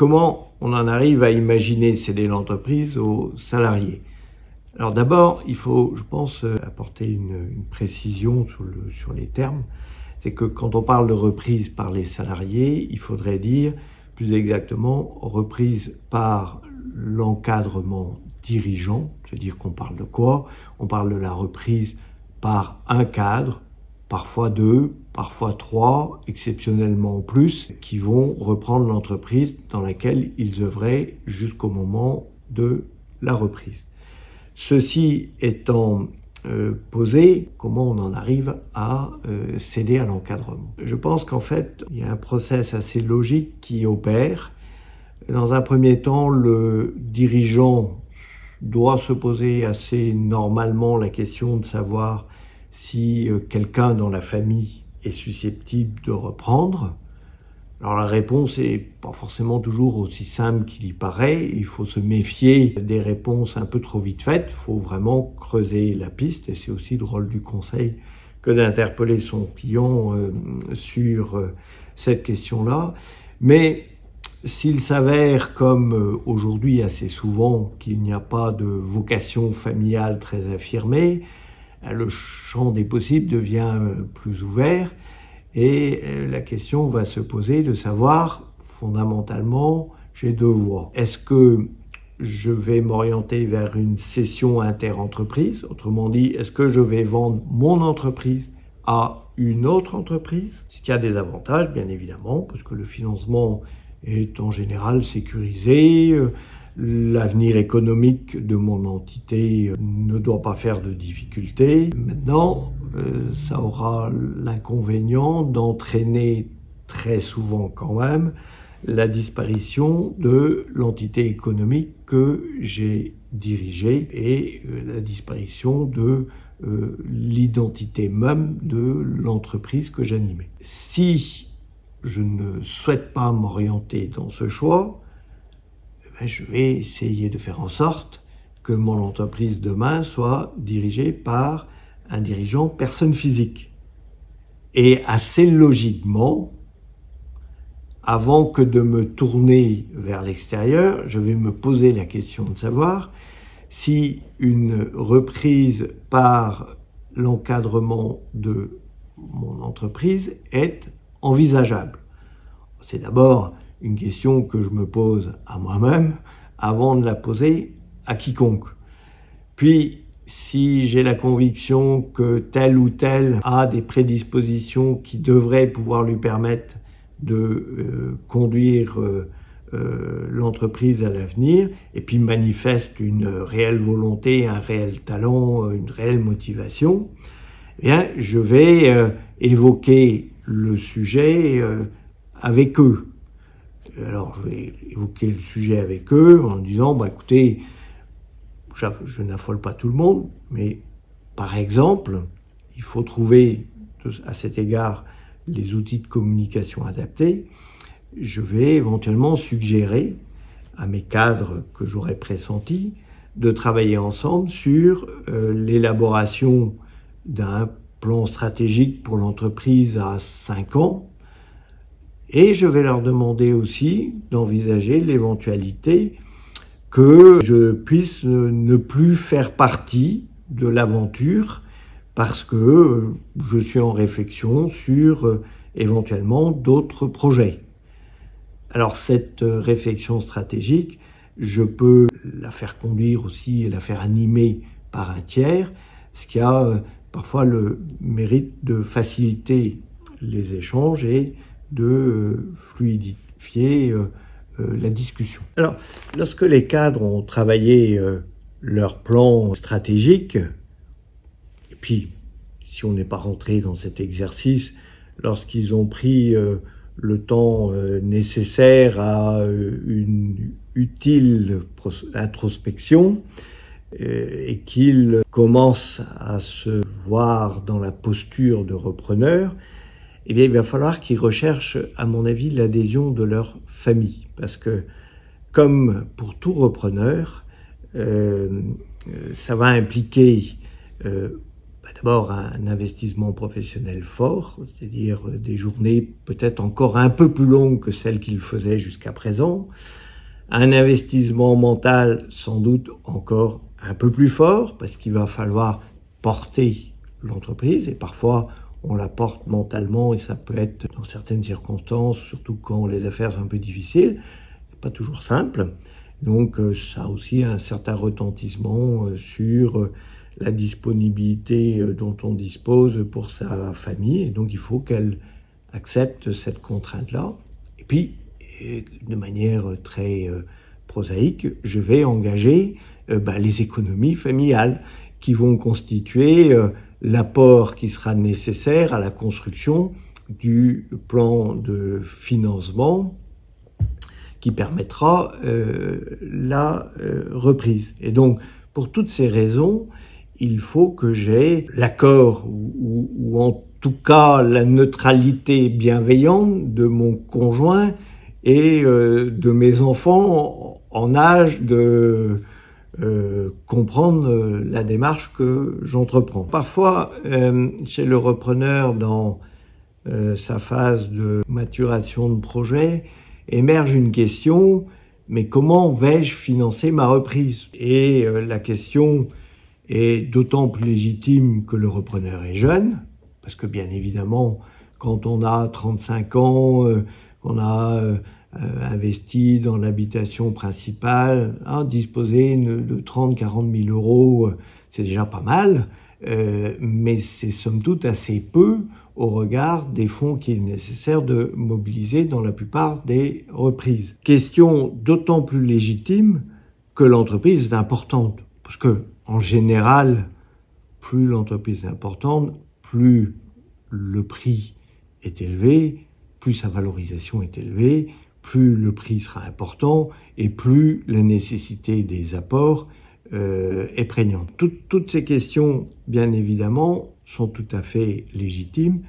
comment on en arrive à imaginer céder l'entreprise aux salariés? Alors d'abord, il faut, je pense, apporter une précision sur les termes. C'est que quand on parle de reprise par les salariés, il faudrait dire plus exactement reprise par l'encadrement dirigeant, c'est-à-dire qu'on parle de quoi? On parle de la reprise par un cadre, parfois deux, parfois trois, exceptionnellement plus, qui vont reprendre l'entreprise dans laquelle ils œuvraient jusqu'au moment de la reprise. Ceci étant posé, comment on en arrive à céder à l'encadrement? Je pense qu'en fait, il y a un process assez logique qui opère. Dans un premier temps, le dirigeant doit se poser assez normalement la question de savoir si quelqu'un dans la famille est susceptible de reprendre. Alors la réponse n'est pas forcément toujours aussi simple qu'il y paraît. Il faut se méfier des réponses un peu trop vite faites. Il faut vraiment creuser la piste, et c'est aussi le rôle du conseil que d'interpeller son client sur cette question-là. Mais s'il s'avère, comme aujourd'hui assez souvent, qu'il n'y a pas de vocation familiale très affirmée, le champ des possibles devient plus ouvert. Et la question va se poser de savoir, fondamentalement, j'ai deux voies. Est-ce que je vais m'orienter vers une cession inter-entreprise? Autrement dit, est-ce que je vais vendre mon entreprise à une autre entreprise? Ce qui a des avantages, bien évidemment, parce que le financement est en général sécurisé, l'avenir économique de mon entité ne doit pas faire de difficultés. Maintenant, ça aura l'inconvénient d'entraîner très souvent quand même la disparition de l'entité économique que j'ai dirigée et la disparition de l'identité même de l'entreprise que j'animais. Si je ne souhaite pas m'orienter dans ce choix, je vais essayer de faire en sorte que mon entreprise demain soit dirigée par un dirigeant personne physique. Et assez logiquement, avant que de me tourner vers l'extérieur, je vais me poser la question de savoir si une reprise par l'encadrement de mon entreprise est envisageable. C'est d'abord une question que je me pose à moi-même avant de la poser à quiconque. Puis, si j'ai la conviction que tel ou tel a des prédispositions qui devraient pouvoir lui permettre de conduire l'entreprise à l'avenir, et puis manifeste une réelle volonté, un réel talent, une réelle motivation, eh bien, je vais évoquer le sujet avec eux. Alors, je vais évoquer le sujet avec eux en disant, écoutez, je n'affole pas tout le monde, mais par exemple, il faut trouver à cet égard les outils de communication adaptés. Je vais éventuellement suggérer à mes cadres que j'aurais pressentis de travailler ensemble sur l'élaboration d'un plan stratégique pour l'entreprise à 5 ans. Et je vais leur demander aussi d'envisager l'éventualité que je puisse ne plus faire partie de l'aventure parce que je suis en réflexion sur éventuellement d'autres projets. Alors cette réflexion stratégique, je peux la faire conduire aussi et la faire animer par un tiers, ce qui a parfois le mérite de faciliter les échanges et de fluidifier la discussion. Alors, lorsque les cadres ont travaillé leur plan stratégique, et puis, si on n'est pas rentré dans cet exercice, lorsqu'ils ont pris le temps nécessaire à une utile introspection, et qu'ils commencent à se voir dans la posture de repreneur, eh bien, il va falloir qu'ils recherchent, à mon avis, l'adhésion de leur famille. Parce que, comme pour tout repreneur, ça va impliquer D'abord, un investissement professionnel fort, c'est-à-dire des journées peut-être encore un peu plus longues que celles qu'il faisait jusqu'à présent. Un investissement mental sans doute encore un peu plus fort, parce qu'il va falloir porter l'entreprise, et parfois on la porte mentalement, et ça peut être dans certaines circonstances, surtout quand les affaires sont un peu difficiles, c'est pas toujours simple. Donc ça a aussi un certain retentissement sur la disponibilité dont on dispose pour sa famille, et donc il faut qu'elle accepte cette contrainte-là. Et puis, de manière très prosaïque, je vais engager les économies familiales qui vont constituer l'apport qui sera nécessaire à la construction du plan de financement qui permettra la reprise. Et donc, pour toutes ces raisons, il faut que j'aie l'accord ou en tout cas la neutralité bienveillante de mon conjoint et de mes enfants en âge de comprendre la démarche que j'entreprends. Parfois, chez le repreneur, dans sa phase de maturation de projet, émerge une question, mais comment vais-je financer ma reprise? Et la question est d'autant plus légitime que le repreneur est jeune, parce que bien évidemment, quand on a 35 ans, qu'on a investi dans l'habitation principale, disposer de 30-40 000 euros, c'est déjà pas mal, mais c'est somme toute assez peu au regard des fonds qu'il est nécessaire de mobiliser dans la plupart des reprises. Question d'autant plus légitime que l'entreprise est importante, parce que en général, plus l'entreprise est importante, plus le prix est élevé, plus sa valorisation est élevée, plus le prix sera important et plus la nécessité des apports est prégnante. Toutes ces questions, bien évidemment, sont tout à fait légitimes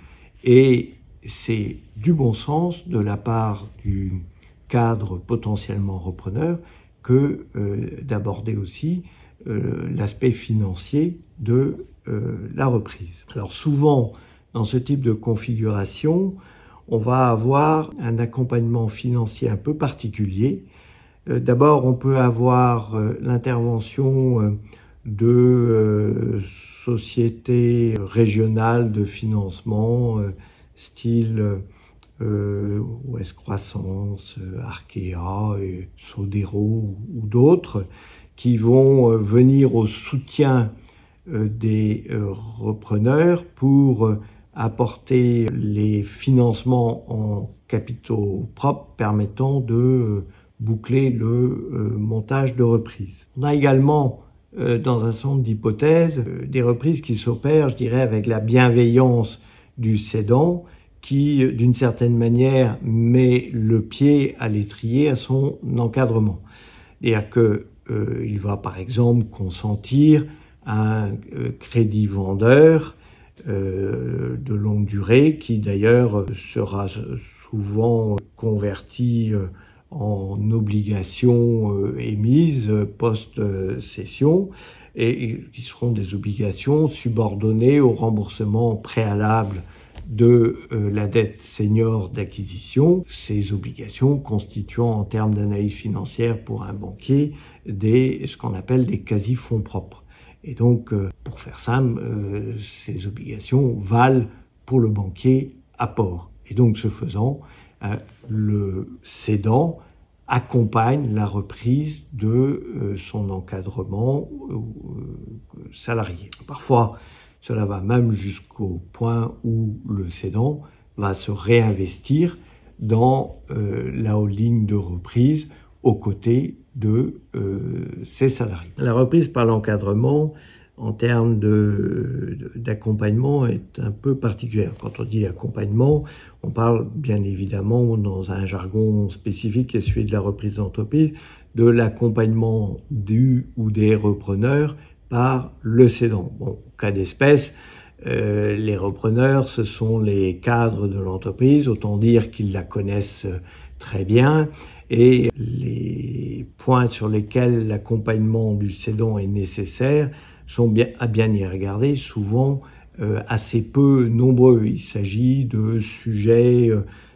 et c'est du bon sens de la part du cadre potentiellement repreneur que d'aborder aussi l'aspect financier de la reprise. Alors souvent, dans ce type de configuration, on va avoir un accompagnement financier un peu particulier. D'abord, on peut avoir l'intervention de sociétés régionales de financement, style Ouest Croissance, Arkea, Sodero ou d'autres, qui vont venir au soutien des repreneurs pour apporter les financements en capitaux propres permettant de boucler le montage de reprise. On a également, dans un certain nombre d'hypothèses, des reprises qui s'opèrent, je dirais, avec la bienveillance du cédant qui, d'une certaine manière, met le pied à l'étrier à son encadrement. C'est-à-dire que il va, par exemple, consentir un crédit vendeur de longue durée qui d'ailleurs sera souvent converti en obligations émises post-cession et qui seront des obligations subordonnées au remboursement préalable de la dette senior d'acquisition, ces obligations constituant en termes d'analyse financière pour un banquier ce qu'on appelle des quasi-fonds propres. Et donc, pour faire simple, ces obligations valent pour le banquier apport. Et donc, ce faisant, le cédant accompagne la reprise de son encadrement salarié. Parfois, cela va même jusqu'au point où le cédant va se réinvestir dans la holding de reprise aux côtés de ses salariés. La reprise par l'encadrement, en termes d'accompagnement, est un peu particulière. Quand on dit accompagnement, on parle bien évidemment, dans un jargon spécifique qui est celui de la reprise d'entreprise, de l'accompagnement du ou des repreneurs par le cédant. Bon, au cas d'espèce, les repreneurs, ce sont les cadres de l'entreprise, autant dire qu'ils la connaissent très bien, et les points sur lesquels l'accompagnement du cédant est nécessaire sont à bien y regarder. Souvent, assez peu nombreux. Il s'agit de sujets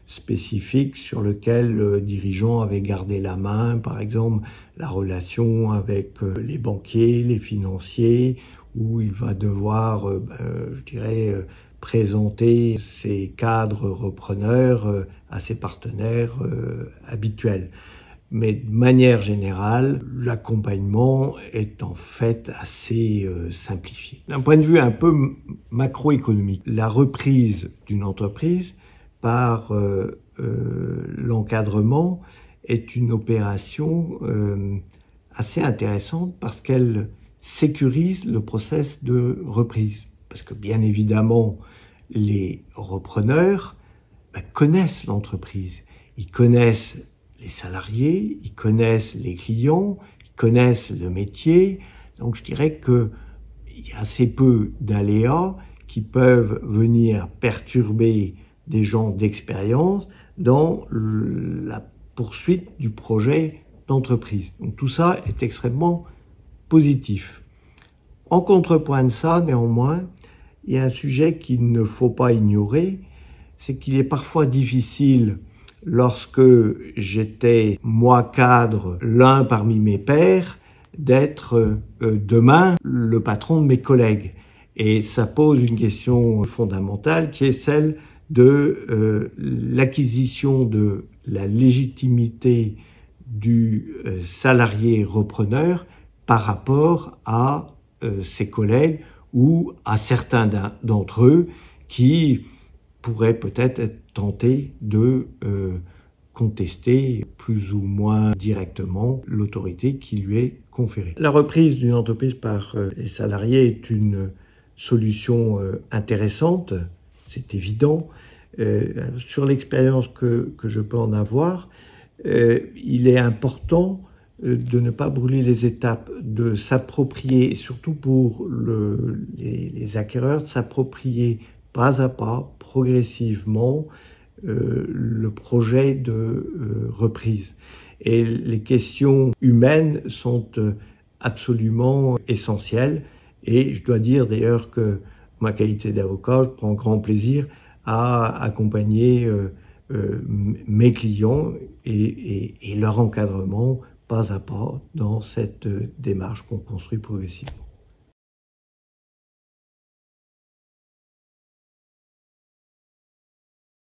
spécifiques sur lesquels le dirigeant avait gardé la main, par exemple la relation avec les banquiers, les financiers, où il va devoir, je dirais, présenter ses cadres repreneurs à ses partenaires habituels. Mais de manière générale, l'accompagnement est en fait assez simplifié. D'un point de vue un peu macroéconomique, la reprise d'une entreprise par l'encadrement est une opération assez intéressante parce qu'elle sécurise le process de reprise. Parce que bien évidemment, les repreneurs connaissent l'entreprise, ils connaissent les salariés, ils connaissent les clients, ils connaissent le métier. Donc je dirais qu'il y a assez peu d'aléas qui peuvent venir perturber des gens d'expérience dans la poursuite du projet d'entreprise. Donc tout ça est extrêmement positif. En contrepoint de ça, néanmoins, il y a un sujet qu'il ne faut pas ignorer, c'est qu'il est parfois difficile, lorsque j'étais, moi, cadre, l'un parmi mes pairs, d'être demain le patron de mes collègues. Et ça pose une question fondamentale qui est celle de l'acquisition de la légitimité du salarié repreneur par rapport à ses collègues ou à certains d'entre eux qui pourraient peut-être être tentés de contester plus ou moins directement l'autorité qui lui est conférée. La reprise d'une entreprise par les salariés est une solution intéressante, c'est évident. Sur l'expérience que je peux en avoir, il est important de ne pas brûler les étapes, de s'approprier, surtout pour les acquéreurs, de s'approprier pas à pas, progressivement, le projet de reprise. Et les questions humaines sont absolument essentielles. Et je dois dire d'ailleurs que ma qualité d'avocat, je prends grand plaisir à accompagner mes clients et leur encadrement pas à pas dans cette démarche qu'on construit progressivement.